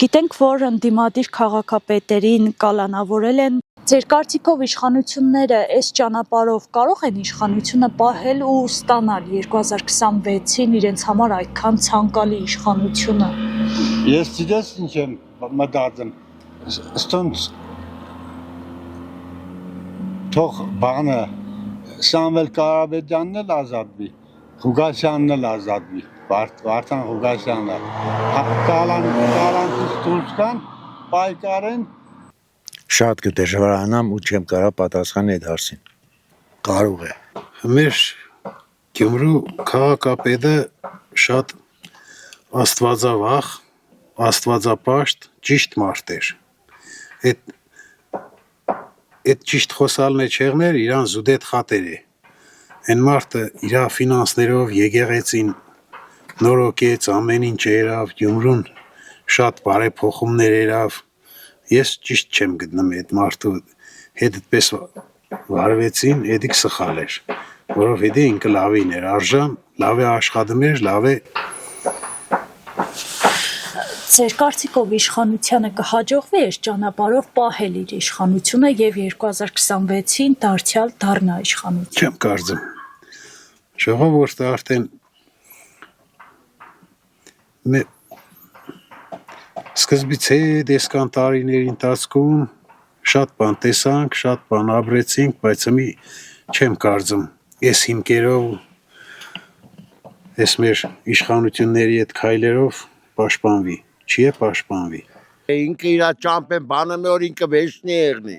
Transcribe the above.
Գիտենք, որ ընդդիմադիր քաղաքապետերին կալանավորել են։ Ձեր կարծիքով իշխանությունները այս ճանապարհով կարող են իշխանությունը պահել ու ստանալ 2026-ին իրենց համար այդքան ցանկալի իշխանությունը։ Ես դες ինչ եմ մտածում, ստոնց թող բանը Սամվել Կարապետյանն էլ ազատվի, Ղուկասյանն էլ ազատվի, Վարդան Ղուկասյանն կալանից դուրս գան, պայքարեն։ Շատ կդժվարանամ ու չեմ կարող պատասխանել այդ հարցին։ Կարող է։ Մեր Գյումրու քաղաքապետը շատ աստվածավախ, աստվածապաշտ, ճիշտ մարդ էր։ Այդ ճիշտ խոսալն է չեղներ, իրան զուդետ խատեր է։ Այն մարդը իր ֆինանսներով եկեղեցին նորոգեց, ամեն ինչ երավ, Գյումրուն շատ բարեփոխումներ երավ։ Ես ճիշտ չեմ գտնում այդ մարդու հետ այդպես վարվեցին, էդիկ սխալ էր, որովհետեւ ինքը լավին էր արժան, լավ է աշխատում էր, լավ է։ Ձեր կարծիքով իշխանությանը կհաջողվի այս ճանապարհով պահել իր իշխանությունը եւ 2026-ին դարձյալ դառնա իշխանություն։ Չեմ կարծում։ Ժողովուրդը արդեն սկզբից դեսկան տարիների ընթացքում շատ բան տեսանք, շատ բան ապրեցինք, բայց հիմի չեմ կարծում այս հիմքերով, այս մեր իշխանությունների այդ քայլերով պաշտպանվի, չի է պաշտպանվի։ Ինքը իր ճամփեն բանը մեր ինքը վեճնի եղնի։